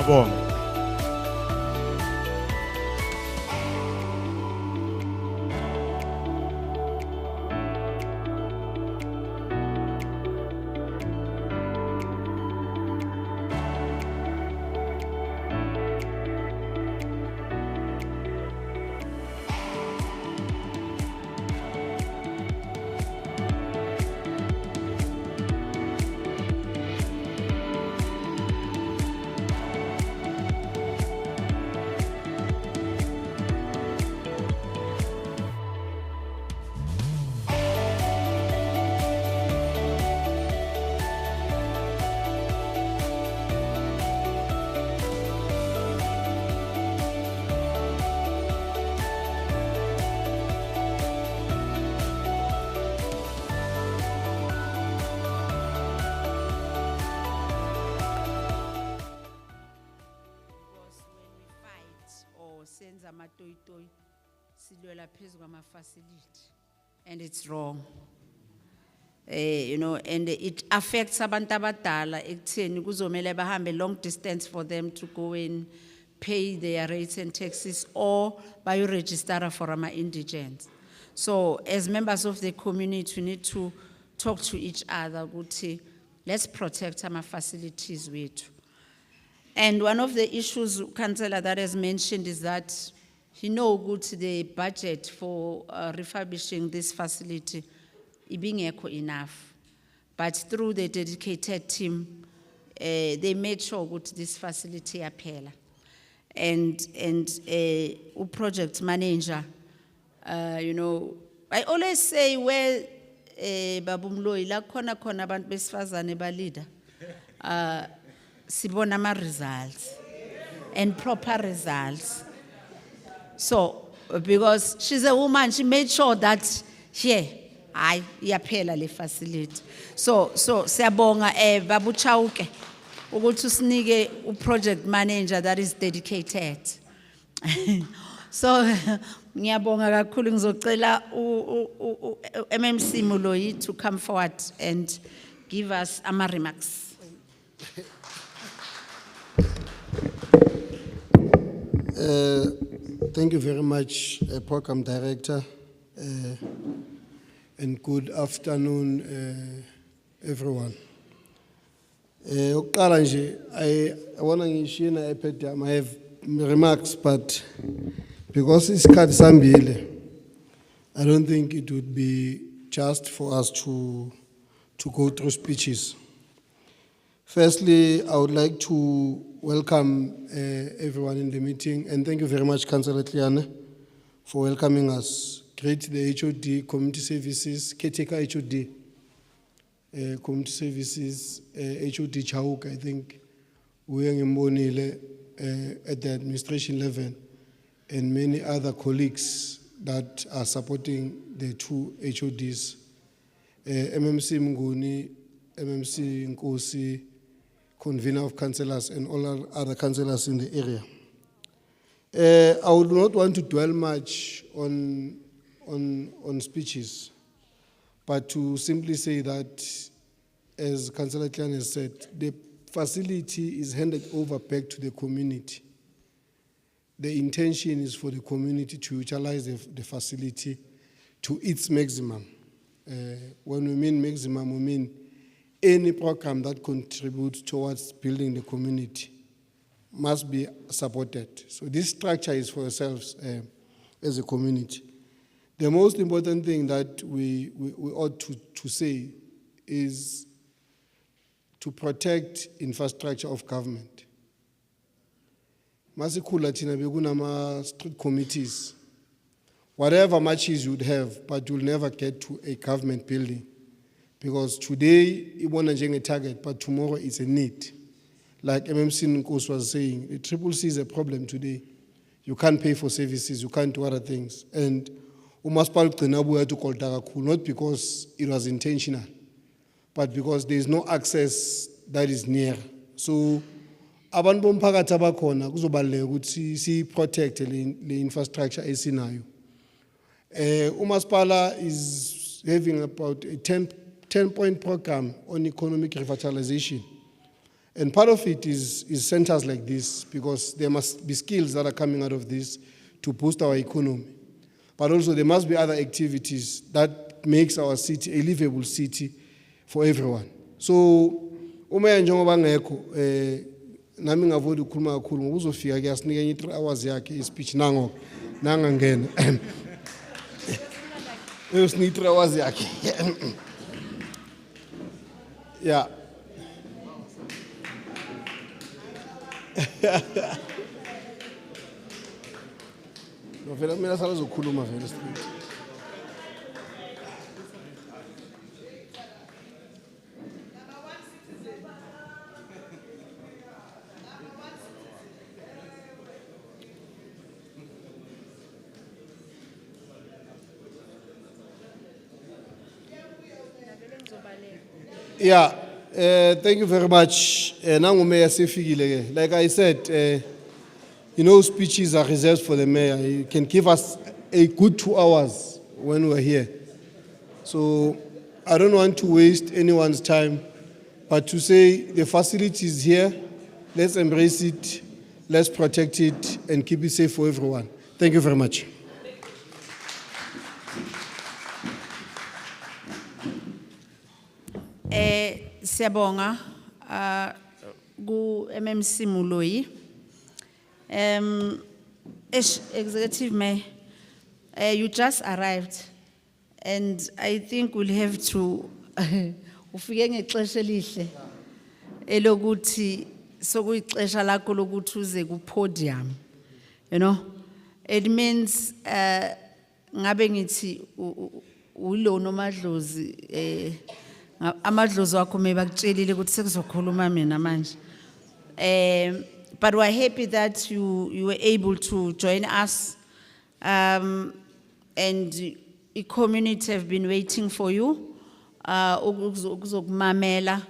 Ngiyabonga. Senza amatoyitoyi silwela phezu kwama-facility, and it's wrong. You know, and it affects abantu abadala ekutheni kuzomele bahambe long distance for them to go and pay their rates and taxes or bayo-register for ama-indigents. So as members of the community, we need to talk to each other ukuthi let's protect ama-facilities wethu. And one of the issues, Councillor, that has mentioned is that he knows good the budget for refurbishing this facility ibingekho enough. But through the dedicated team, they made sure that this facility yaphela. And project manager, you know, I always say where babumloi la khona abantu besifazane ba leader. Sibona ma results and proper results. So, because she's a woman, she made sure that here, yaphela le facility. So siyabonga Babu Chauke ukuthi usinike u-project manager that is dedicated. So ngiyabonga kakhulu, ngizocela MMC Muloyi to come forward and give us ama remarks. Thank you very much, Program Director, and good afternoon, everyone. Uqala nje, I want to I have remarks, but because it's sambile, I don't think it would be just for us to go through speeches. Firstly, I would like to welcome everyone in the meeting, and thank you very much, Councillor Tliane, for welcoming us. Great the HOD, Community Services, caretaker HOD, Community Services, HOD Chauke, I think, we are at the administration level, and many other colleagues that are supporting the two HODs, MMC Mnguni, MMC Nkosi, convener of councillors and all other councillors in the area. I would not want to dwell much on speeches, but to simply say that, as Councillor Khan has said, the facility is handed over back to the community. The intention is for the community to utilize the facility to its maximum. When we mean maximum, we mean any program that contributes towards building the community must be supported. So this structure is for ourselves as a community. The most important thing that we ought to say is to protect infrastructure of government. Masikula tina begunama street committees. Whatever matches you'd have, but you'll never get to a government building. Because today, it won't a target, but tomorrow it's a need. Like MMC Nkosi was saying, the CCC is a problem today. You can't pay for services, you can't do other things. And not because it was intentional, but because there is no access that is near. So, abantu bomphakathi abakhona kuzobaleka ukuthi si protect the infrastructure esinayo. Umasipala is having about a 10-point program on economic revitalization. And part of it is centers like this, because there must be skills that are coming out of this to boost our economy. But also there must be other activities that makes our city a livable city for everyone. So, uma njengoba ngekho nami ngavodi ukukhuluma kakhulu ngoba uzofika ke asinike enye 3 hours yakhe ispeech nango nangangena. Usinike 3 hours yakhe. Yeah. No, vele mina sala zokhuluma vele straight. Yeah, thank you very much. Nangu Mayor sefikile ke. Like I said, speeches are reserved for the mayor. He can give us a good 2 hours when we're here. So I don't want to waste anyone's time, but to say the facility is here, let's embrace it, let's protect it, and keep it safe for everyone. Thank you very much. Siyabonga ku MMC Muloyi. Executive Mayor, you just arrived, and I think we'll have to ufike ngexesha elihle elokuthi sokuyixesha lakho lokuthi uze ku podium. It means ngabe ngithi ulo nomadlozi amadlozi wakho mebakutshelile ukuthi sekuzokhuluma mina manje. But we're happy that you were able to join us, and the community have been waiting for you. Ukuzokumamela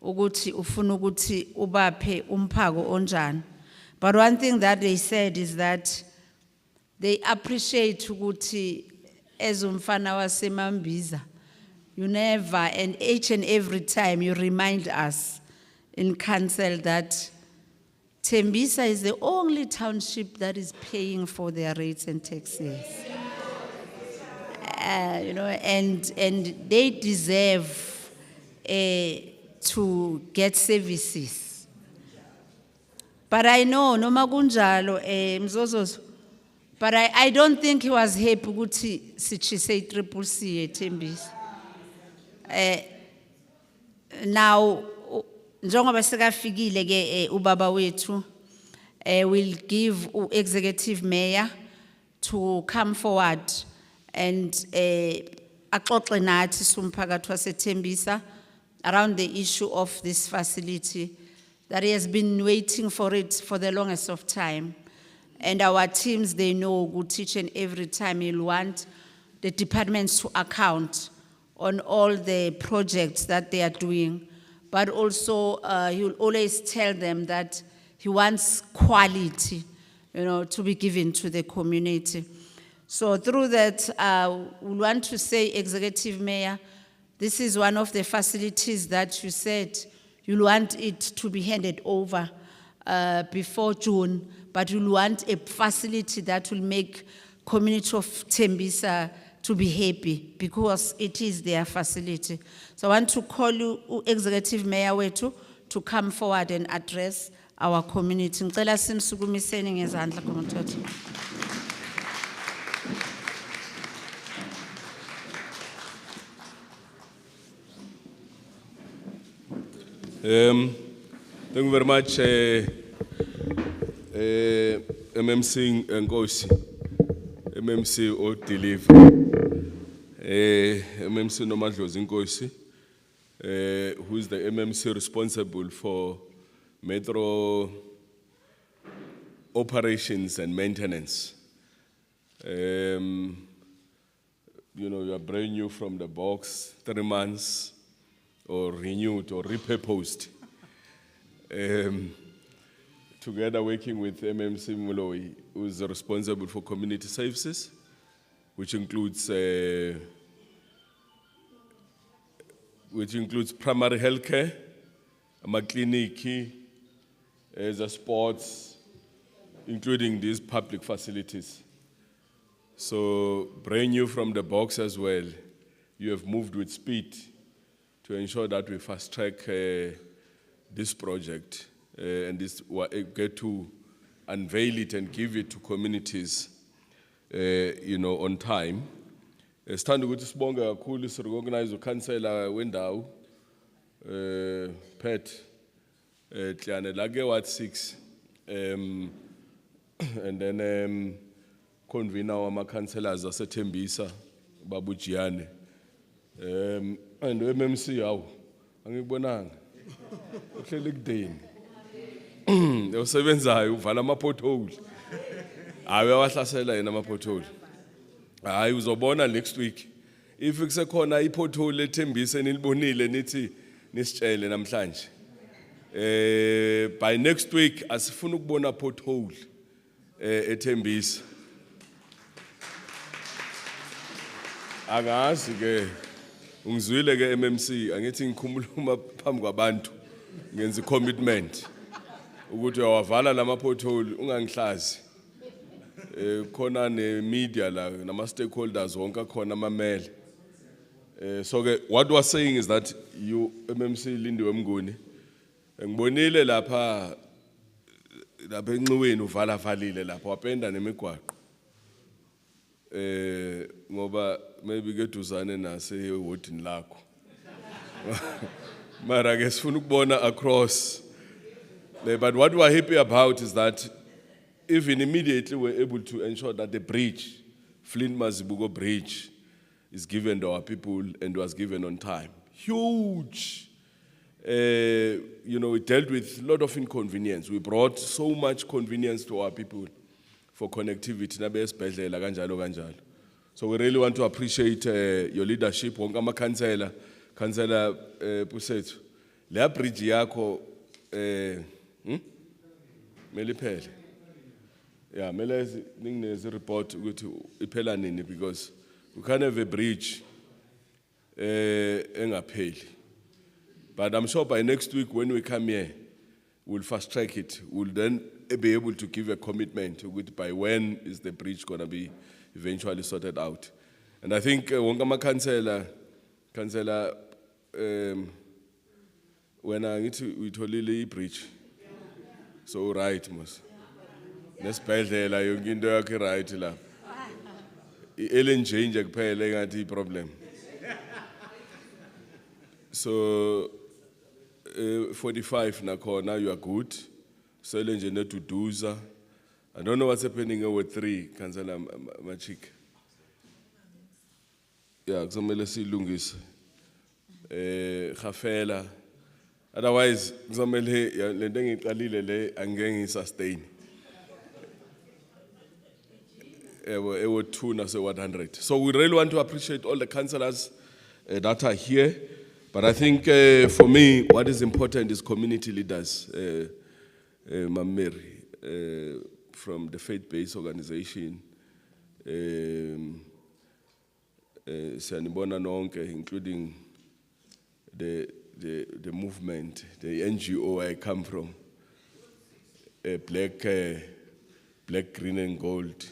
ukuthi ufuna ukuthi ubaphe umphako onjani. But one thing that they said is that they appreciate ukuthi as umfana waseMambiza, you never, and each and every time you remind us in council that Tembisa is the only township that is paying for their rates and taxes. And they deserve to get services. But I know, noma kunjalo, Mzozo, but I don't think he was happy ukuthi sichise i-CCC Tembisa. Now, njengoba sekafikile ke ubaba wethu, will give executive mayor to come forward and axoxe nathi somphakathi waseThembisa around the issue of this facility that he has been waiting for it for the longest of time. And our teams, they know good each and every time he'll want the departments to account on all the projects that they are doing. But also, he will always tell them that he wants quality, to be given to the community. So through that, we want to say, Executive Mayor, this is one of the facilities that you said you'll want it to be handed over before June, but you'll want a facility that will make community of Tembisa to be happy because it is their facility. So I want to call you, Executive Mayor Wetu, to come forward and address our community. Ngicela sinisukumiseni ngezandla komthetho. Thank you very much, MMC Nkosi, MMC O Delivery. MMC Nomadlozi Nkosi, who is the MMC responsible for metro operations and maintenance. You are brand new from the box, 3 months, or renewed or repurposed. Together working with MMC Muloyi, who is responsible for community services, which includes primary health care, amakliniki, the sports, including these public facilities. So brand new from the box as well. You have moved with speed to ensure that we fast track this project and get to unveil it and give it to communities, on time. Sithanda ukuthi sibonge kakhulu sirecognize ukansela wendawo Pet Tliane lake Ward 6 and then convener wama councillors aseThembisa babujiane and MMC yawo angikubonanga uhleli kudeni usebenzayo uvala ama pothole hayi uyawahlasela yena ama pothole hayi uzobona next week if kusekhona ipothole eThembisa nilibonile nithi nisitshele namhlanje by next week asifuna ukubona pothole eThembisa angazi ke ungizwile ke MMC angithi ngikhuluma phambi kwabantu ngenza commitment ukuthi uyawavala lama pothole ungangihlazi khona ne media la nama stakeholders wonke khona amamele so ke what was saying is that you MMC Lindiwe Mnguni ngibonile lapha enxiweni uvala valile lapha wapenda nemigwaqo ngoba maybe ke duzane nase wodini lakho mara ke sifuna ukubona across but what we are happy about is that even immediately we're able to ensure that the bridge Flint Mazibuko bridge is given to our people and was given on time huge it dealt with a lot of inconvenience. We brought so much convenience to our people for connectivity. So we really want to appreciate your leadership. Wonke amakhansela, Councillor Pusethu. Le bridge yakho meliphele. Yeah, mele ningineze report ukuthi iphela nini because we can't have a bridge engapheli. But I'm sure by next week when we come here, we'll fast track it. We'll then be able to give a commitment by when is the bridge going to be eventually sorted out. And I think Wongama Councillor, when I get to Itolili bridge, so right, mos. Nesibhedlela yonke into yakhe right la. LNJ nje kuphela engathi problem. So 45 nakhona you are good. Sele nje neduduza. I don't know what's happening with 3 Councillor Machik. Yeah, kuzomela silungise. Khafela. Otherwise kuzomela lento engiqalile le angeke ngisustain. Ewo 2 nase 100. So we really want to appreciate all the councillors that are here. But I think for me, what is important is community leaders, Mam Mary, from the faith-based organization, Sanibona Nonke, including the movement, the NGO I come from, Black, Green and Gold.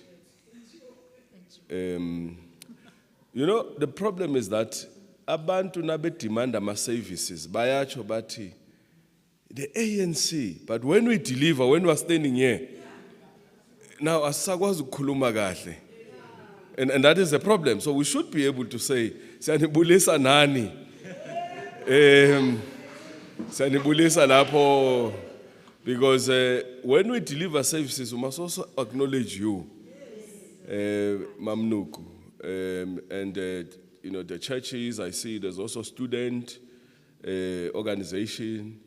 The problem is that abantu nabe demand ama services bayacho bathi the ANC, but when we deliver, when we are standing here now asakwazi ukukhuluma kahle, and that is the problem. So we should be able to say siyanibulisa nani siyanibulisa lapho, because when we deliver services we must also acknowledge you, Mamnuku, and the churches. I see there's also student organization.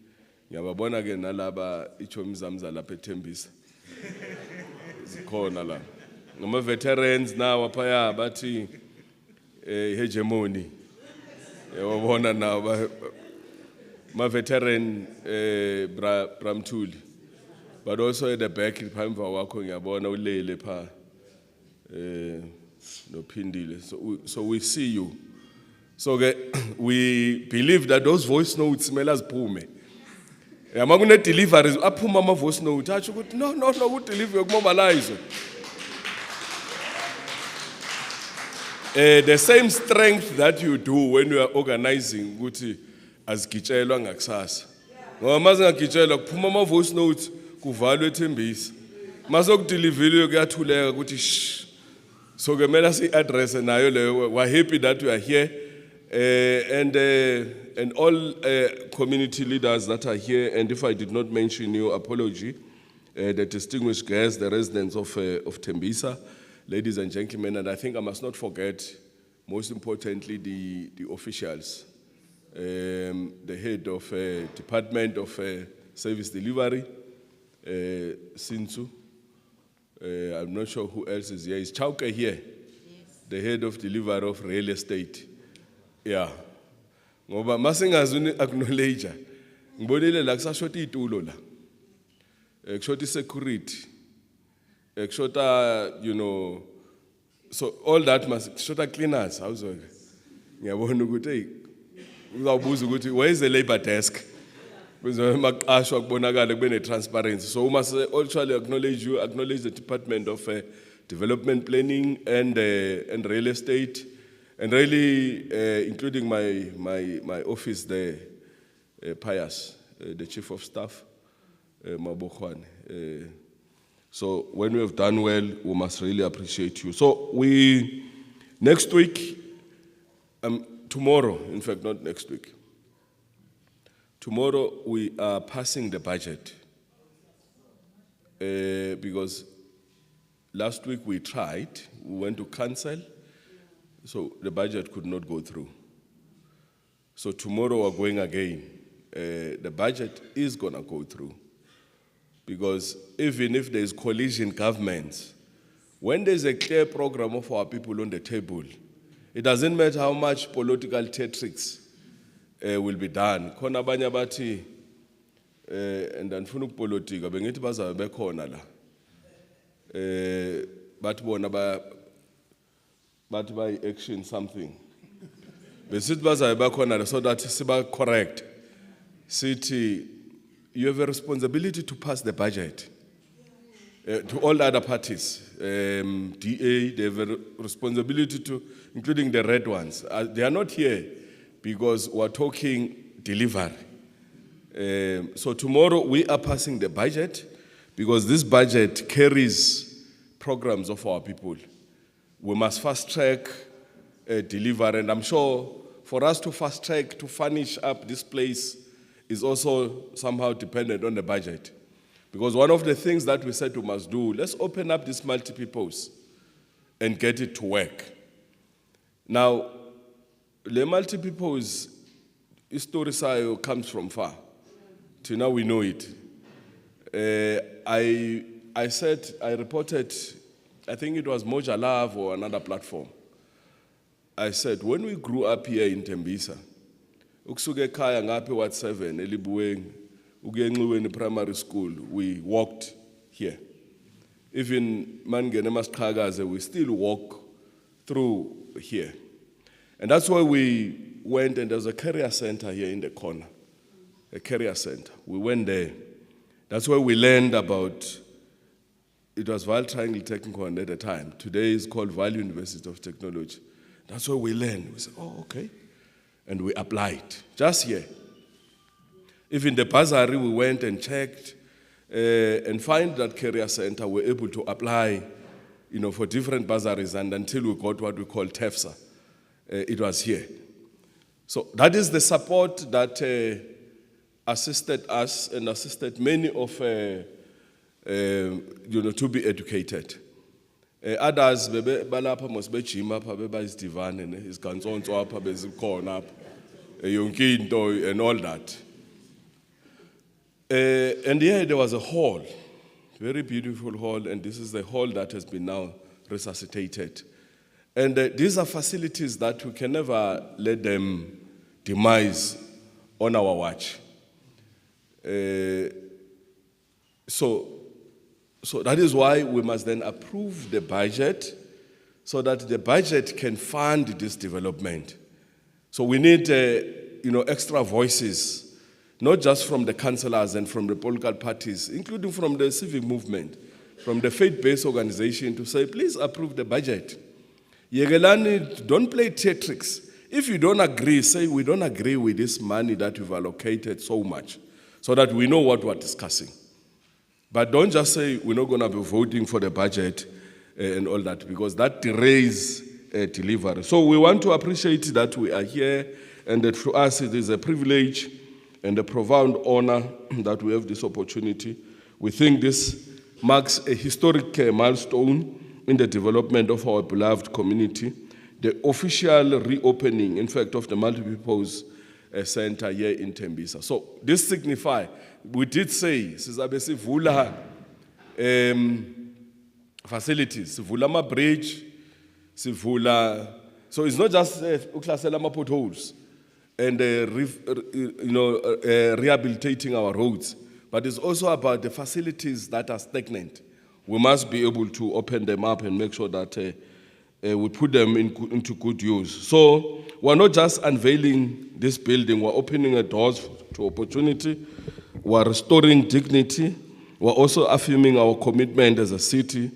Ngiyababona ke nalaba ichomizamza lapha eThembisa. Zikhona la. Ngama veterans now aphaya bathi hegemony. Yabona now ma veteran Bramthuli. But also at the back phambi kwakho ngiyabona ulele pha no Pindile. So we see you. So we believe that those voice notes melas pume. Uma kune deliveries aphuma ama voice note athi ukuthi no ku deliver yokumobilize. The same strength that you do when you are organizing ukuthi azigitshelwa ngakusasa. Ngoba mazingagitshelwa kuphuma ama voice notes kuvalwe eThembisa. Masokudeliver kuyathuleka ukuthi shh. So gemela si address nayo leyo. We're happy that you are here. And all community leaders that are here, and if I did not mention you, apology, the distinguished guests, the residents of Tembisa, ladies and gentlemen, and I think I must not forget, most importantly, the officials, the head of Department of Service Delivery, Sinsu, I'm not sure who else is here. Is Chauke here? Yes. The head of delivery of real estate. Yeah. Ngoba masingazuni acknowledge ngibonile la kusashota itulo la kushota security kushota so all that must kushota cleaners awuzwe ngiyabona ukuthi hey uzawubuza ukuthi where is the labor desk kuze maqashwa kubonakala kube ne transparency. So we must actually acknowledge the Department of Development Planning and Real Estate. And really, including my office there, Pius, the Chief of Staff, Mabokhwane. So when we have done well, we must really appreciate you. So next week, tomorrow, in fact, not next week. Tomorrow we are passing the budget because last week we tried, we went to council. So the budget could not go through. So tomorrow we're going again. The budget is going to go through. Because even if there's coalition governments, when there's a clear program of our people on the table, it doesn't matter how much political theatrics will be done. Khona abanye abathi and andifuna ukupolitika bengithi bazabe bekhona la. Bathi bona but by action something. Besithi bazabe bakhona so that siba correct. Sithi you have a responsibility to pass the budget. To all other parties, DA, they have a responsibility to, including the red ones. They are not here because we're talking delivery. So tomorrow we are passing the budget because this budget carries programs of our people. We must fast track delivery, and I'm sure for us to fast track, to furnish up this place is also somehow dependent on the budget. Because one of the things that we said we must do, let's open up this multi-purpose and get it to work. Now, the multi-purpose story comes from far. Till now we know it. I reported, I think it was Moja Love or another platform. I said, when we grew up here in Tembisa, ukusuke ekhaya ngapha Ward 7 eLibuweni ukuya eNxiweni primary school, we walked here. Even mangene eMasiqhakaze, we still walk through here. And that's why we went, and there's a career center here in the corner, a career center. We went there. That's where we learned about, it was Val Triangle Technical at the time. Today it's called Val University of Technology. That's where we learned. We said, oh, okay. And we applied, just here. Even the bursary, we went and checked and find that career center, we're able to apply, for different bursaries, and until we got what we call TEFSA, it was here. So that is the support that assisted us and assisted many of, to be educated. Others, balapha mos bejima apha beba isidivane ne isigantsonto apha bezikhona apha yonke into and all that. And here there was a hall, very beautiful hall, and this is the hall that has been now resuscitated. And these are facilities that we can never let them demise on our watch. So that is why we must then approve the budget so that the budget can fund this development. So we need, extra voices not just from the councillors and from the political parties, including from the civic movement, from the faith-based organization, to say, please approve the budget. Yegelani, don't play theatrics. If you don't agree, say we don't agree with this money that we've allocated so much, so that we know what we're discussing. But don't just say we're not going to be voting for the budget and all that, because that delays delivery. So we want to appreciate that we are here, and that for us it is a privilege and a profound honor that we have this opportunity. We think this marks a historic milestone in the development of our beloved community, the official reopening, in fact, of the multipurpose center here in Tembisa. So this signifies, we did say, sizabe sivula facilities, sivula ma bridge, sivula. So it's not just uklasela ma potholes and rehabilitating our roads, but it's also about the facilities that are stagnant. We must be able to open them up and make sure that we put them into good use. So we're not just unveiling this building, we're opening doors to opportunity, we're restoring dignity, we're also affirming our commitment as a city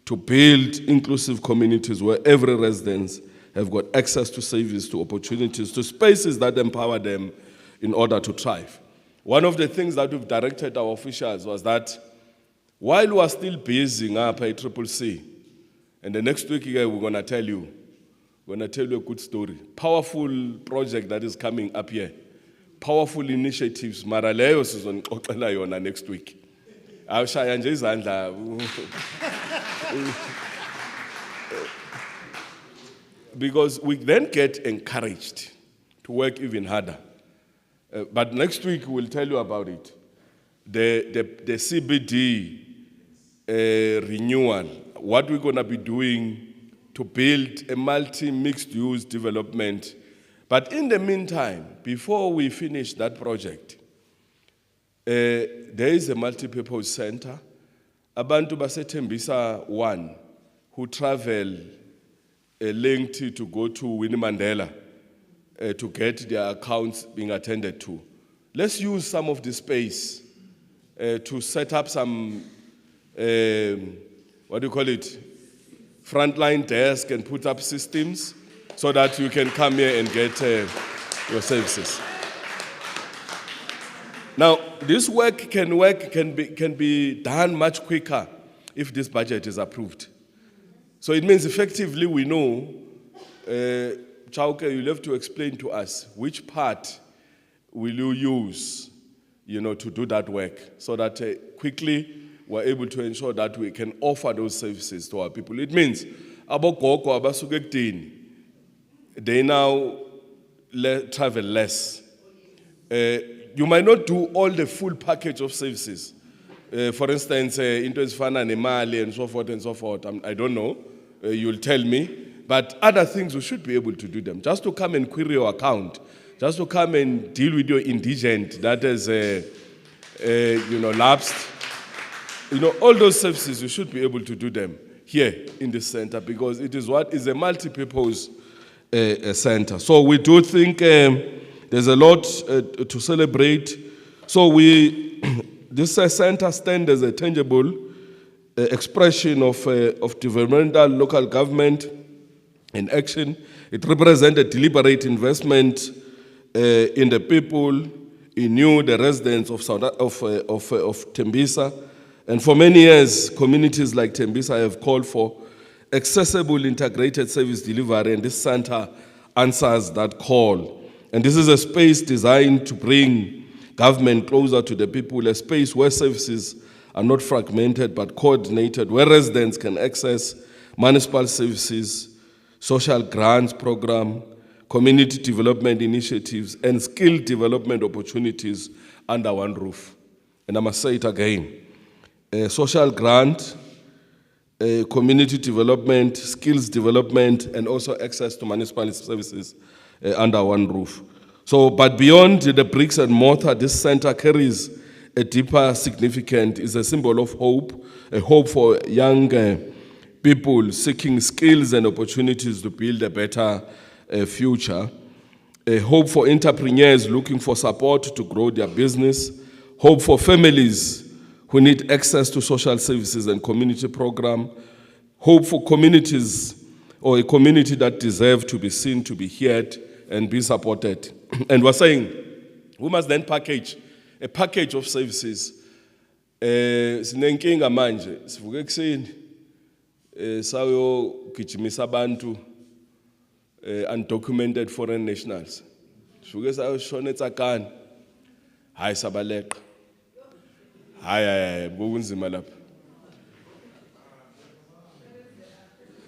to build inclusive communities where every resident have got access to service, to opportunities, to spaces that empower them in order to thrive. One of the things that we've directed our officials was that while we are still busy up at CCC, and the next week here we're going to tell you a good story. Powerful project that is coming up here. Powerful initiatives. Mara leyo sizonixoxela yona next week. Awushaya nje izandla. Because we then get encouraged to work even harder. But next week we'll tell you about it. The CBD renewal, what we're going to be doing to build a multi-mixed-use development. But in the meantime, before we finish that project, there is a multi-purpose center. Abantu baseTembisa 1 who travel linked to go to Winnie Mandela to get their accounts being attended to. Let's use some of the space to set up some, frontline desk and put up systems so that you can come here and get your services. Now, this work can be done much quicker if this budget is approved. So it means effectively we know, Chauke, you'll have to explain to us which part will you use, to do that work, so that quickly we're able to ensure that we can offer those services to our people. It means abogogo abasukekudeni, they now travel less. You might not do all the full package of services. For instance, into ezifana nemali and so forth. I don't know. You'll tell me. But other things, we should be able to do them. Just to come and query your account, just to come and deal with your indigent that is, lapsed. All those services, you should be able to do them here in this center, because it is what is a multi-purpose center. So we do think there's a lot to celebrate. So this center stands as a tangible expression of developmental local government in action. It represents a deliberate investment in the people, in you, the residents of Tembisa. And for many years, communities like Tembisa have called for accessible integrated service delivery, and this center answers that call. And this is a space designed to bring government closer to the people, a space where services are not fragmented but coordinated, where residents can access municipal services, social grants program, community development initiatives, and skill development opportunities under one roof. And I must say it again. Social grant, community development, skills development, and also access to municipal services under one roof. So, but beyond the bricks and mortar, this center carries a deeper significance. It's a symbol of hope, a hope for young people seeking skills and opportunities to build a better future. Hope for entrepreneurs looking for support to grow their business. Hope for families who need access to social services and community program. Hope for communities or a community that deserve to be seen, to be heard, and be supported. And we're saying we must then package a package of services. Sinenkinga manje, sivuke ekuseni, sayo gijimisa abantu undocumented foreign nationals. Sivuke sayo shona eTsakani. Hayi sabaleqa. Hayi kunzima lapha.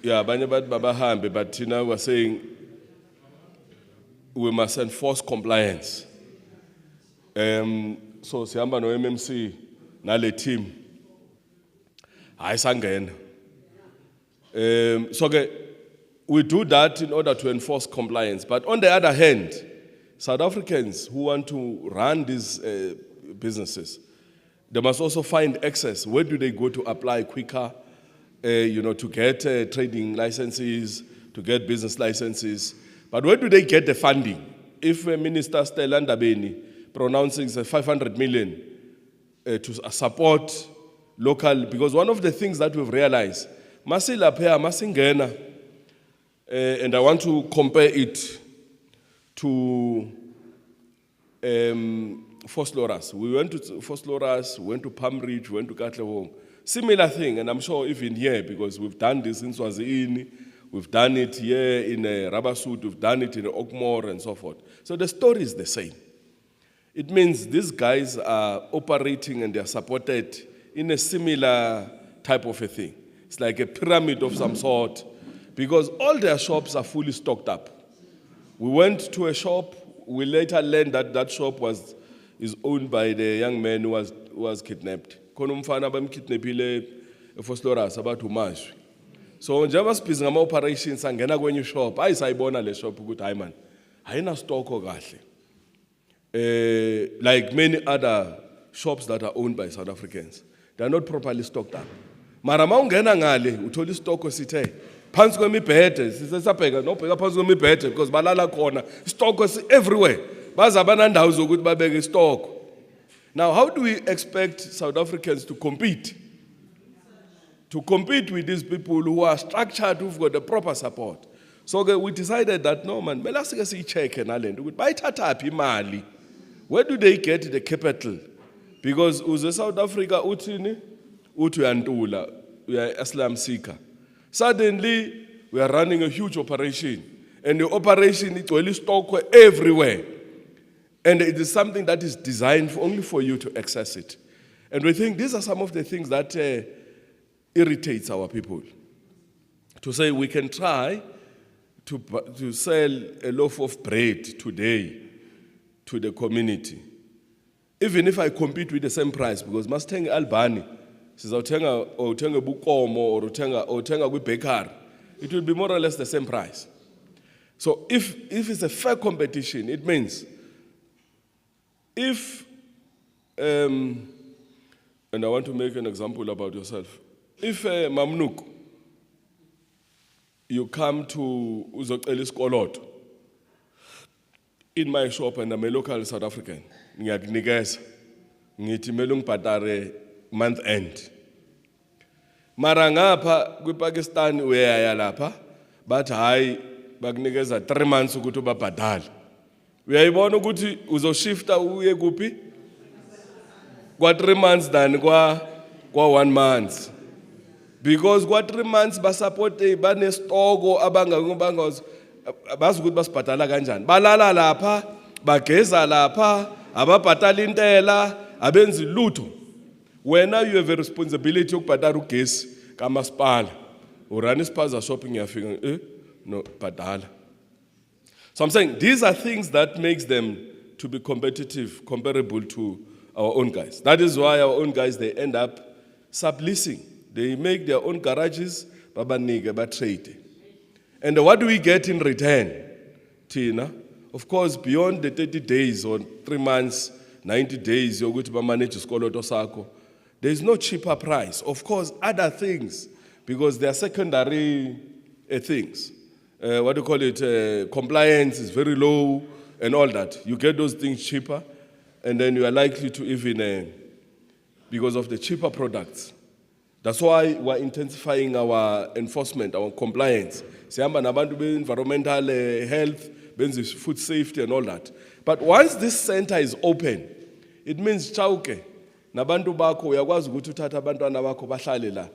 Yeah, abanye bathi babahambe, but thina we're saying we must enforce compliance. So sihamba no MMC nale team. Hayi sangena. So we do that in order to enforce compliance. But on the other hand, South Africans who want to run these businesses, they must also find access. Where do they go to apply quicker, to get trading licenses, to get business licenses? But where do they get the funding? If Minister Stella Ndabeni pronouncing 500 million to support local, because one of the things that we've realized, Masilapea, Masingena, and I want to compare it to Vosloorus. We went to Vosloorus, went to Palm Ridge, went to Katlehong. Similar thing, and I'm sure even here, because we've done this in Swazini, we've done it here in Rabasut, we've done it in Okmore and so forth. So the story is the same. It means these guys are operating and they're supported in a similar type of a thing. It's like a pyramid of some sort, because all their shops are fully stocked up. We went to a shop, we later learned that that shop is owned by the young man who was kidnapped. Konumfana bamkidnappile eVosloorus about umashwi. So njengoba sibhizi ngama operations angena kwenye shop, ayisayibona le shop ukuthi hayi man, ayina stock kahle. Like many other shops that are owned by South Africans, they are not properly stocked up. Mara maungena ngale uthola isitoko sithe phansi kwemibhede sisesabheka nobheka phansi kwemibhede because balala khona isitoko everywhere baza banandawo zokuthi babeke isitoko. Now how do we expect South Africans to compete with these people who are structured, who've got the proper support? So we decided that no man, mela sike siyicheck nalento ukuthi bayithatha phi imali. Where do they get the capital? Because uze South Africa uthini uthi uyantula uya asylum seeker. Suddenly we are running a huge operation and the operation igcwele isitoko everywhere. And it is something that is designed only for you to access it. And we think these are some of the things that irritates our people. To say we can try to sell a loaf of bread today to the community. Even if I compete with the same price, because Mustang Albani, sizawuthenga or uthenga bukomo or uthenga kwi-bakery, it will be more or less the same price. So if it's a fair competition, it means if, and I want to make an example about yourself. If Mamnuk, you come to uzocela isikoloto in my shop and I'm a local South African, ngiyakunikeza ngithi mele ungibhadare month end. Mara ngapha kwiPakistan uyaya lapha bathi hayi bakunikeza 3 months ukuthi ubabhadale. Uyayibona ukuthi uzoshifta uye kuphi? Kwa 3 months than kwa 1 month. Because kwa 3 months basupport banestoko bazi ukuthi basibhadala kanjani. Balala lapha, bageza lapha, ababhadala intela, abenzi lutho. Wena you have a responsibility yokubhadala ugesi kamasipala. Urana ispaza shopping uyafika no bhadala. So I'm saying these are things that makes them to be competitive, comparable to our own guys. That is why our own guys, they end up subleasing. They make their own garages, babanike, trade. And what do we get in return, Tina? Of course, beyond the 30 days or 3 months, 90 days, you're going to manage isikoloto sakho. There is no cheaper price. Of course, other things, because they are secondary things. Compliance is very low. and all that. You get those things cheaper, and then you are likely to even, because of the cheaper products. That's why we're intensifying our enforcement, our compliance. Siyahamba nabantu be-environmental health, benzi food safety and all that. But once this center is open, it means chauke. Nabantu bako uyakwazi ukuthi uthatha abantwana bakho bahlale la.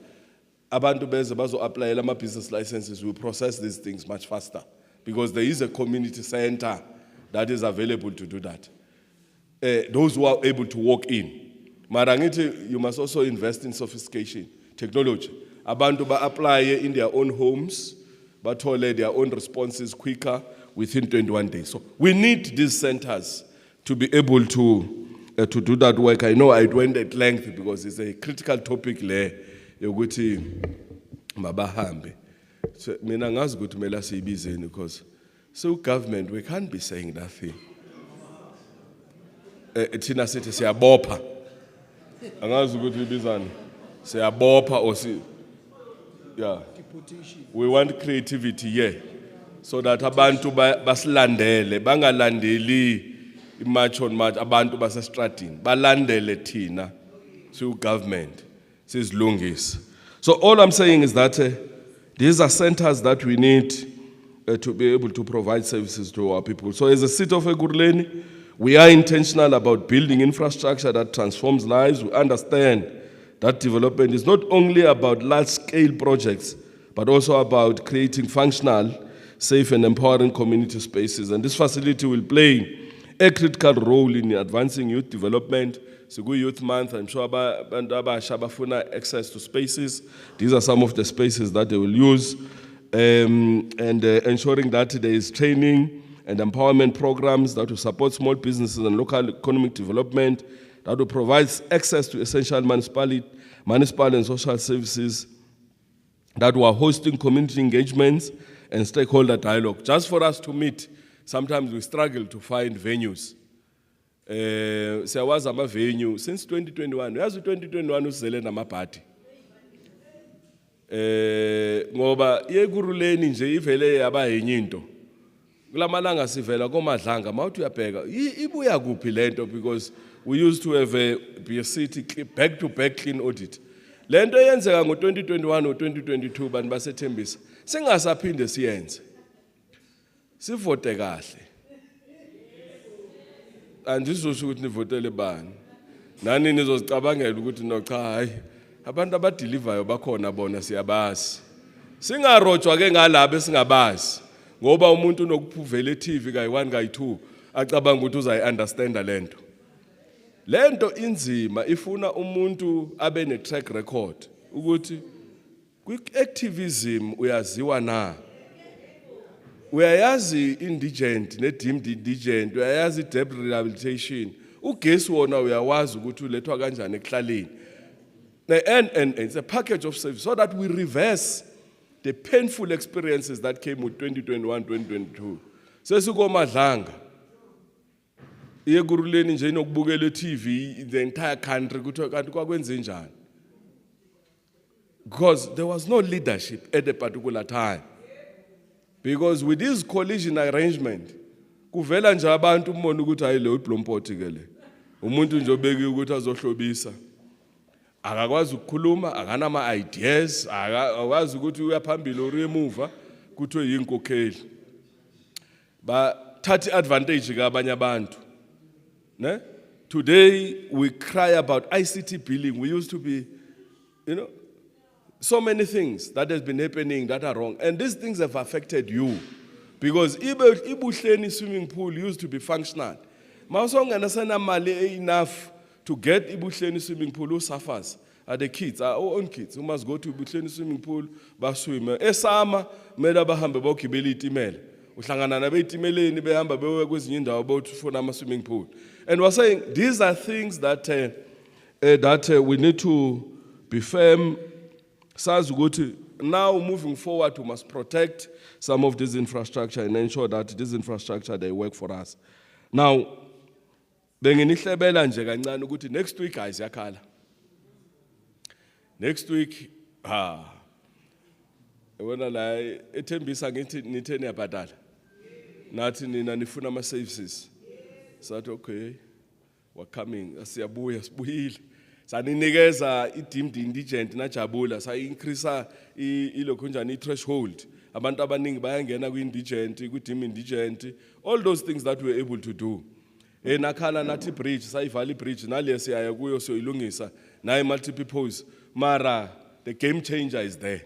Abantu beze bazo-apply ama-business licenses will process these things much faster because there is a community center that is available to do that. Those who are able to walk in. Marangiti, you must also invest in sophistication, technology. Abantu ba-apply in their own homes, bathole their own responses quicker within 21 days. So we need these centers to be able to do that work. I know I went at length because it's a critical topic there. Yokuthi mabahambe. So mina ngazi ukuthi mela siyibizeni because so government we can't be saying that thing. Thina sithi siyabopha. Angazi ukuthi ibizani. Siyabopha or si yeah. We want creativity here so that abantu basilandele bangalandeli imarch on march abantu basestradini balandele thina so government says lungis. So all I'm saying is that these are centers that we need to be able to provide services to our people. So as a city of Ekurhuleni, we are intentional about building infrastructure that transforms lives. We understand that development is not only about large-scale projects, but also about creating functional, safe and empowering community spaces. And this facility will play a critical role in advancing youth development. Sigu Youth Month, I'm sure Shabafuna access to spaces. These are some of the spaces that they will use. And ensuring that there is training and empowerment programs that will support small businesses and local economic development, that will provide access to essential municipal and social services, that we are hosting community engagements and stakeholder dialogue. Just for us to meet, sometimes we struggle to find venues. Siyawazi ama-venue since 2021. Yazi 2021 usizele nama-party. Ngoba Ekurhuleni nje ivele yaba yenye into. Kulamalanga sivela koMadlanga mawuthi uyabheka ibuya kuphi lento because we used to have a city back to back clean audit. Lento yenzeka ngo2021 or 2022 bantu basethembisa. Singasaphinde siyenze. Sivote kahle. Andizosho ukuthi nivotele bani. Nani nizozicabangela ukuthi no cha hayi abantu abadelivayo bakhona bona siyabazi. Singarojwa ke ngalabo esingabazi. Ngoba umuntu unokuphuvela eTV kayi1 kayi2 acabanga ukuthi uzayiunderstanda lento. Lento inzima ifuna umuntu abe ne track record ukuthi kwi-activism uyaziwa na. Uyayazi indigent ne-deemed indigent, uyayazi debt rehabilitation. Ugesi wona uyawazi ukuthi ulethwa kanjani ekuhlaleni. And it's a package of services so that we reverse the painful experiences that came with 2021, 2022. Sesikomadlanga. Ekurhuleni nje inokubukela TV the entire country kuthiwa kanti kwakwenze njani. Because there was no leadership at a particular time. Because with this coalition arrangement, kuvela nje abantu umbona ukuthi hayi le uBlompoti ke le. Umuntu nje obeki ukuthi azohlobisa. Akakwazi ukukhuluma, akana ama ideas, akakwazi ukuthi uyaphambili or emuva kuthiwe yinkokheli. Bathatha advantage kabanye abantu. Ne? Today we cry about ICT billing. We used to be, so many things that has been happening that are wrong. And these things have affected you. Because Ibuhleni swimming pool used to be functional. Mausonganasana mali enough to get Ibuhleni swimming pool who suffers are the kids, our own kids who must go to Ibuhleni swimming pool, baswim. Esama, mela bahambe bokibeli itimela. Uhlangana na betimeleni behamba bewe kwezinye indawo about for nama swimming pool. And we're saying these are things that we need to be firm. Now moving forward, we must protect some of this infrastructure and ensure that this infrastructure they work for us. Now, benginihlebela nje kancane ukuthi next week ayiziyakhala. Next week wena la ethembisa ngithi nitheni yabadala. nathi nina nifuna ama-services. Sathi okay, we're coming, siyabuya, sibuyile. Saninikeza i-deemed indigent najabula, sa-increase ilokhunjani i-threshold. Abantu abaningi bayangena kwi-indigent, kwi-deemed indigent, all those things that we were able to do. Nakhala nathi bridge, sayivala bridge, naliya siyaya kuyo siyoyilungisa, nayi multi-purpose. Mara, the game changer is there.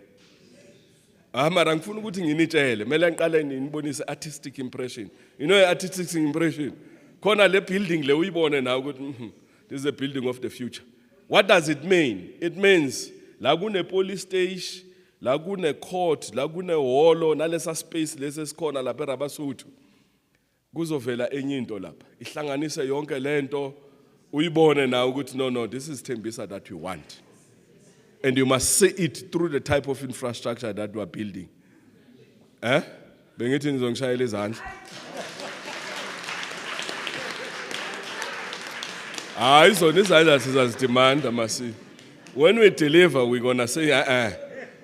Mara ngifuna ukuthi nginitshele, mele ngiqale nginibonise artistic impression. You know artistic impression? Khona le building le uyibone nawe ukuthi this is a building of the future. What does it mean? It means la kune police station, la kune court, la kune hall, nalesa space lesi esikhona lapha eRabasuthu. Kuzovela enye into lapha. Ihlanganise yonke lento uyibone nawe ukuthi no, this is Tembisa that you want. And you must see it through the type of infrastructure that we are building. Bengithi nizongishayela izandla. Izona izandla sizazidemanda masi. When we deliver, we're going to say,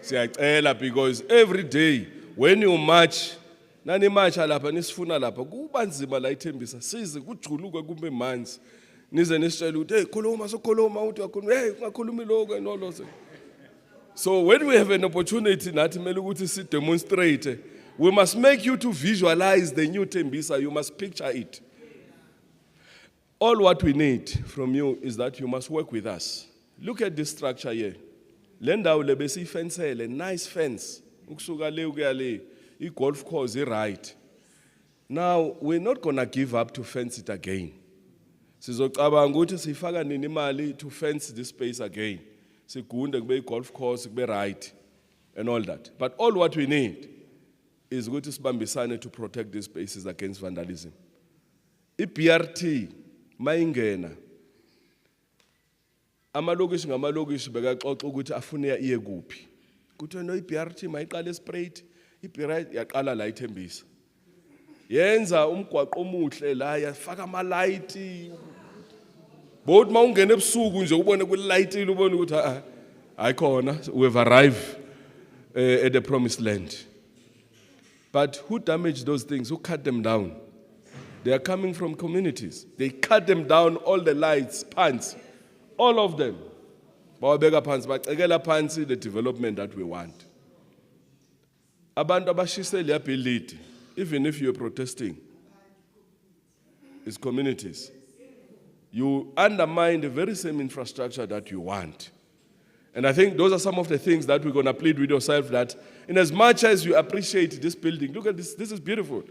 siyacela, because every day, when you march, nani marcha lapha, nisifuna lapha, kuba nzima la iThembisa, size, kujuluke kumbe manzi. Nize nisitshela ukuthi, hey, khuluma, uthi wakhuluma, hey, ungakhulumi lokho, and all those. So when we have an opportunity, nathi mele ukuthi si demonstrate, we must make you to visualize the new Tembisa, you must picture it. All what we need from you is that you must work with us. Look at this structure here. Lendawo lebesi fencele, nice fence. Ukusuka le ukuya le, i-golf course right. Now, we're not going to give up to fence it again. Sizocabanga ukuthi sifaka nini imali to fence this space again. Sigunde kube i-golf course, kube right, and all that. But all what we need is ukuthi sibambisane to protect these spaces against vandalism. I-BRT, mayingena amalokishi ngamalokishi bekaxoxa ukuthi afune iye kuphi kuthi no iBRT mayiqala eSpraight iBRT yaqala la iThembisa yenza umgwaqo omuhle la yafaka ama light both mawungena ebusuku nje ubone ku light ubone ukuthi ayikhona we have arrived at the promised land. But who damaged those things? Who cut them down? They are coming from communities. They cut them down, all the lights, pants, all of them. Bawabeka phansi, bacekela phansi the development that we want. Abantu abashise le building, even if you're protesting, it's communities. You undermine the very same infrastructure that you want. And I think those are some of the things that we're going to plead with yourself, that in as much as you appreciate this building, look at this, this is beautiful.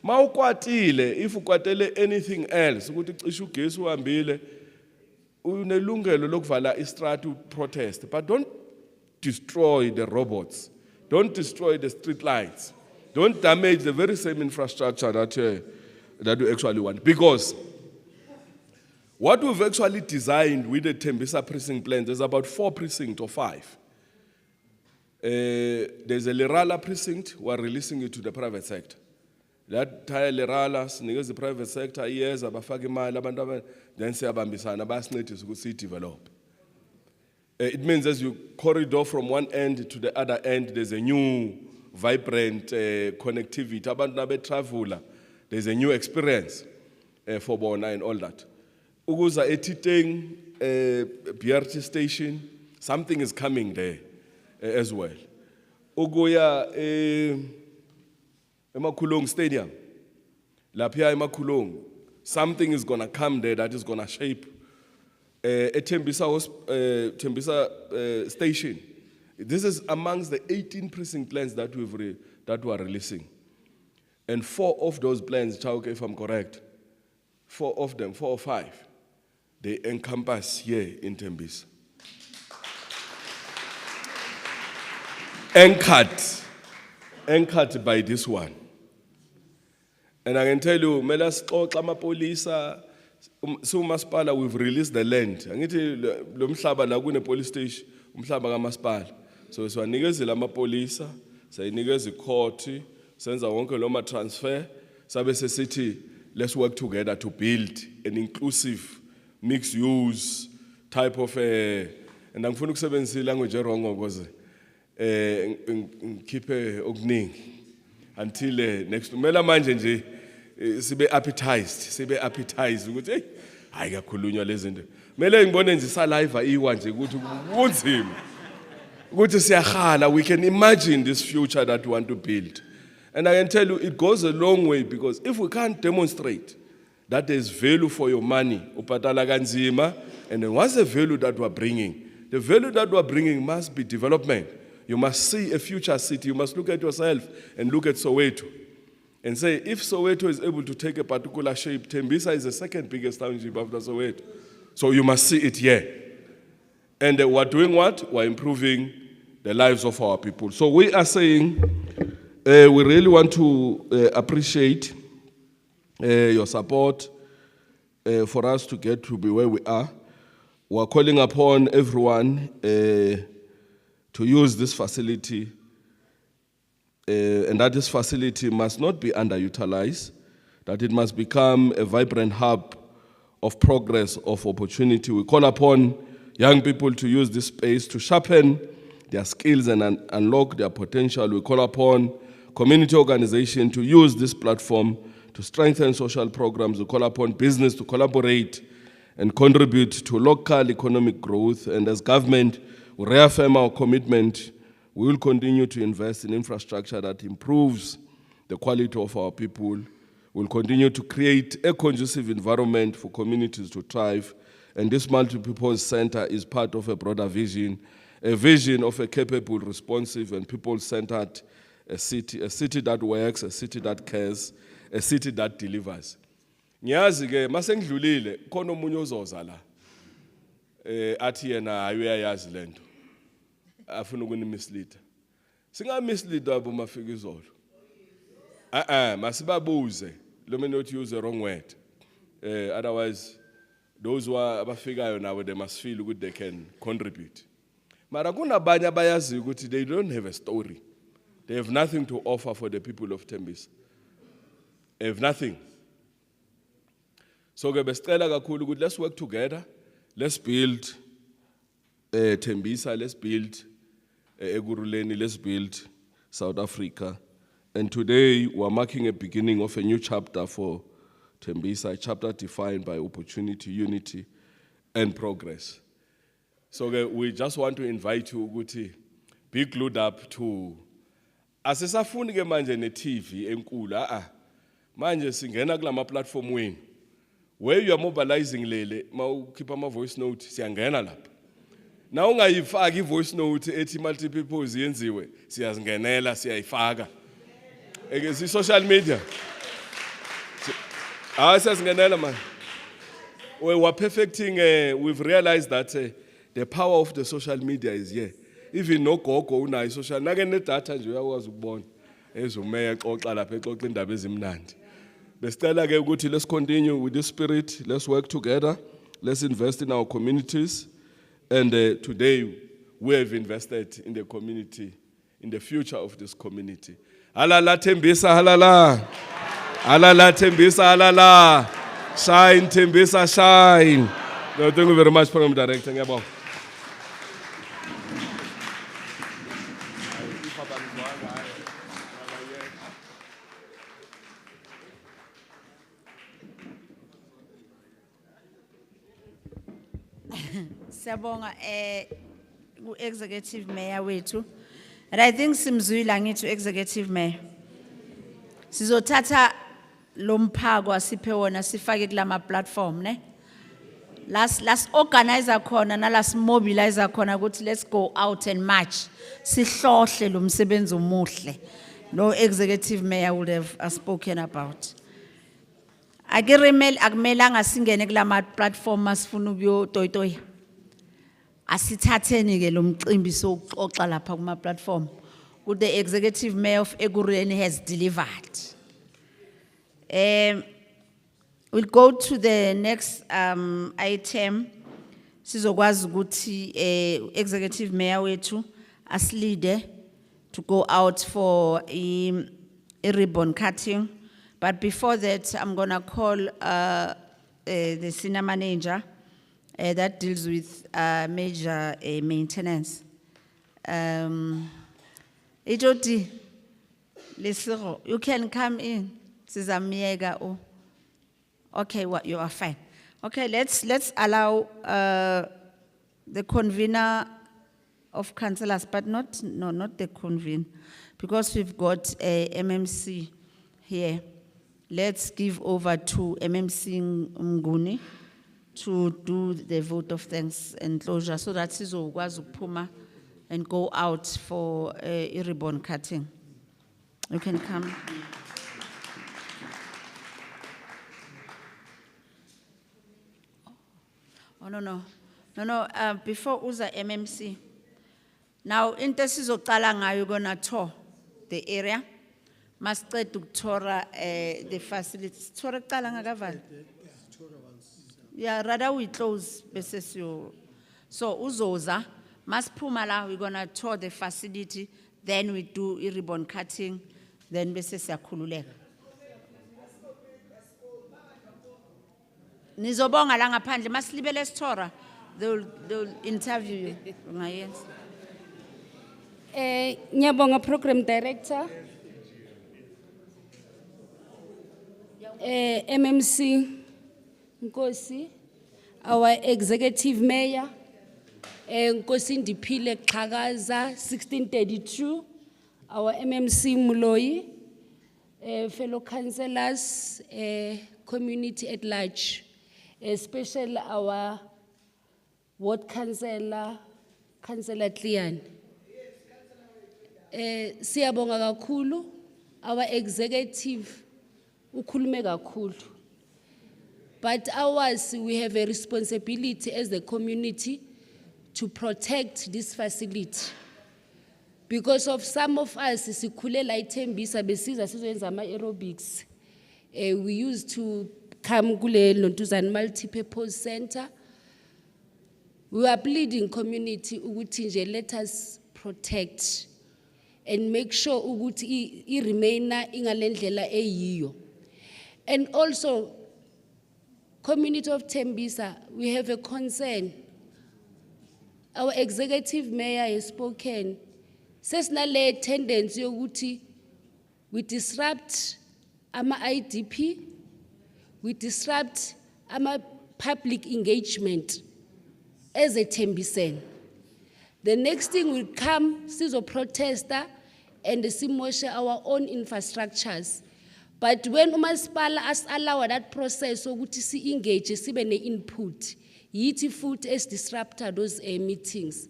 Mawukwatile, if ukwatele anything else, ukuthi cishe ugesi uhambile, unelungelo lokuvala istraat to protest, but don't destroy the robots. Don't destroy the street lights. Don't damage the very same infrastructure that you actually want. Because what we've actually designed with the Tembisa precinct plans, there's about 4 precincts or 5. There's a Lerala precinct, we're releasing it to the private sector. That tire Lerala, the private sector, years, abafake imali, abantu then siyabambisana bayasincedisa ukuthi develop. It means as you corridor from one end to the other end, there's a new vibrant connectivity. Abantu nabe traveler, there's a new experience for bona and all that. Ukuza eTiteng BRT station, something is coming there as well. Ugoya eMakhulong Stadium, lapha eMakhulong, something is going to come there that is going to shape Tembisa station. This is amongst the 18 precinct plans that we are releasing. And 4 of those plans, Chauke, if I'm correct, 4 of them, 4 or 5, they encompass here in Tembisa. Anchored by this one. And I can tell you, Masipala, we've released the land. Angithi lo mhlaba la kune police station, umhlaba kaMasipala. So siwanikeza lama polisa, sayinikeza icourt, senza wonke lo ma transfer, sabe sesithi let's work together to build an inclusive mixed use type of and angifuna ukusebenzisa language wrong because ngikhipe okuningi until next mela manje nje sibe appetized ukuthi hey hayi kakhulunywa lezi zinto. Mele ngibone nje saliva iwa nje ukuthi kunzima. Ukuthi siyakhala, we can imagine this future that we want to build. And I can tell you it goes a long way, because if we can't demonstrate that there is value for your money, upatala kanzima, and then what's the value that we're bringing? The value that we're bringing must be development. You must see a future city. You must look at yourself and look at Soweto and say, if Soweto is able to take a particular shape, Tembisa is the second biggest township after Soweto. So you must see it here. And we're doing what? We're improving the lives of our people. So we are saying we really want to appreciate your support for us to get to be where we are. We're calling upon everyone to use this facility, and that this facility must not be underutilized, that it must become a vibrant hub of progress, of opportunity. We call upon young people to use this space to sharpen their skills and unlock their potential. We call upon community organizations to use this platform to strengthen social programs. We call upon business to collaborate and contribute to local economic growth. And as government, we reaffirm our commitment. We will continue to invest in infrastructure that improves the quality of our people. We'll continue to create a conducive environment for communities to thrive. And this multi-purpose center is part of a broader vision, a vision of a capable, responsive, and people-centered city that works, a city that cares, a city that delivers. Ngiyazi ke masengidlulile khona umunye ozoza la athi yena ayayazi lento afuna ukunimislead. Singa-mislead abo mafika izolo. Masibabuze. Let me not use the wrong word. Otherwise, those who are abafikayo now, they must feel good they can contribute. Mara kunabanye abayazi ukuthi they don't have a story. They have nothing to offer for the people of Tembisa. They have nothing. So besicela kakhulu ukuthi let's work together. Let's build Tembisa, let's build Ekurhuleni, let's build South Africa. And today we're marking a beginning of a new chapter for Tembisa, a chapter defined by opportunity, unity, and progress. So we just want to invite you ukuthi be glued up to asisafuni ke manje ne-TV enkulu manje singena kulama platform wenu where you are mobilizing lele mawukhipha ama voice note siyangena lapha na ungayifaki voice note ethi multiple purpose yenziwe siyazingenela siyayifaka si social media siyazingenela man we're perfecting we've realized that the power of the social media is here. Even no gogo unayo social nake ne data nje uyakwazi ukubona ezumeya exoxa lapha exoxa indaba ezimnandi. Besicela ke ukuthi let's continue with this spirit, let's work together, let's invest in our communities, and today we have invested in the community, in the future of this community. Halala Tembisa, halala. Halala Tembisa, halala. Shine Tembisa, shine. No, thank you very much, Program Director. Ngiyabonga. Siyabonga executive mayor wethu. And I think simzwile ngithi executive mayor. Sizothatha lo mphako asiphe wona sifake kulama platform ne. Las organizer khona na las mobilizer khona ukuthi let's go out and march. Sihlohle lo msebenzi omuhle. No executive mayor would have spoken about. Akumelanga singene kulama platform asifuna ukuyo toyitoy. Asithatheni ke lo mcimbi sokuxoxa lapha kuma platform. The executive mayor of Ekurhuleni has delivered. We'll go to the next item. Sizokwazi ukuthi executive mayor wethu aslide to go out for a ribbon cutting. But before that, I'm going to call the senior manager that deals with major maintenance. Ejoti, Lesego, you can come in. Sizamyeka o. Okay, what you are fine. Okay, let's allow the convener of councillors, but not the convener, because we've got a MMC here. Let's give over to MMC Nguni to do the vote of thanks and closure, so that sizokwazi ukuphuma and go out for a ribbon cutting. You can come. Oh, no, before Uza MMC. Now, into sizocala ngayo, you're gonna tour the area. Masiceda ukutora the facilities. Tour kuqala ngakavala? Yeah, rather we close bese you. So uzoza, masiphuma la, we're gonna tour the facility, then we do a ribbon cutting, then bese siyakhululeka. Nizobonga la ngaphandle masilibele sitora, they'll interview you. Ngayenza. Nyabonga Program Director, MMC Nkosi, our Executive Mayor, Nkosi Ndipile Xhakaza, 1632, our MMC Muloi, fellow councillors, community at large, especially our ward councillor, Councillor Tlian. Siyabonga kakhulu, our executive ukhulume kakhulu. But ours, we have a responsibility as the community to protect this facility. Because of some of us, sikhulela eThembisa besiza sizoyenza ama-aerobics. We used to come kule Nontuzana Multipurpose Center. We are pleading community ukuthi nje let us protect and make sure ukuthi I remaina ingalendlela eyiyo. And also, community of Thembisa, we have a concern. Our executive mayor has spoken. Says na le tendency yokuthi we disrupt ama IDP, we disrupt ama public engagement as a Thembisen. The next thing will come, sizo protester and simoshe our own infrastructures. But when umasipala as allow that process ukuthi si engage sibe ne input, yithi futhi as disruptor those meetings.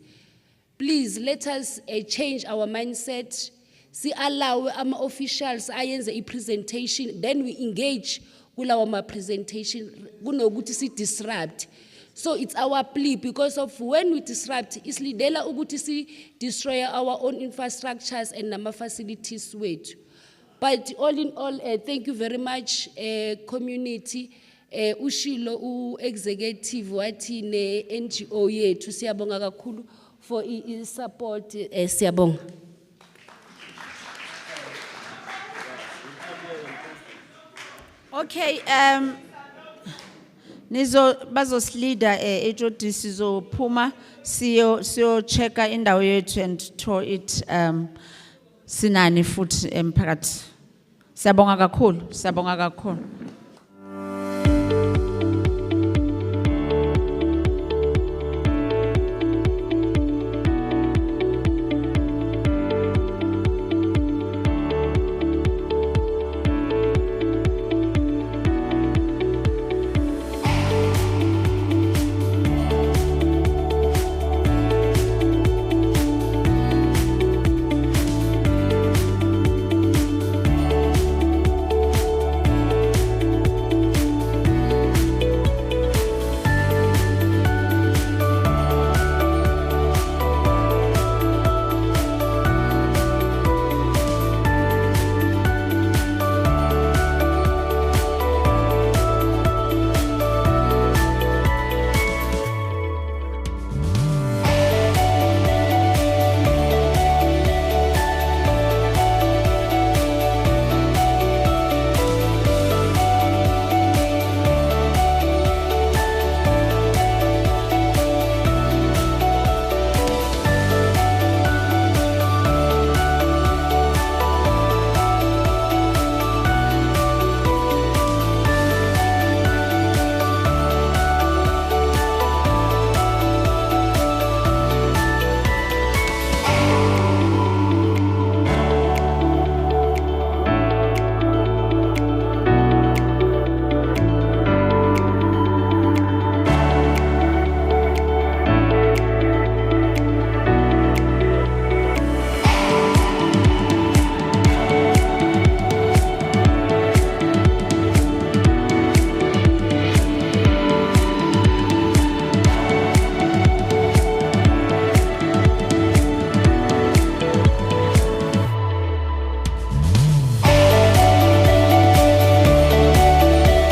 Please let us change our mindset. Si allow ama officials ayenze I presentation, then we engage kulawa ma presentation kunokuthi si disrupt. So it's our plea, because of when we disrupt, it's lidela ukuthi si destroy our own infrastructures and nama facilities wethu. But all in all, thank you very much, community. Ushilo executive wati ne NGO yethu siyabonga kakhulu for support. Siyabonga. Okay, bazos leader HOD sizophuma siyo checka indawo yethu and tour it sinani futhi emphakathi. Siyabonga kakhulu.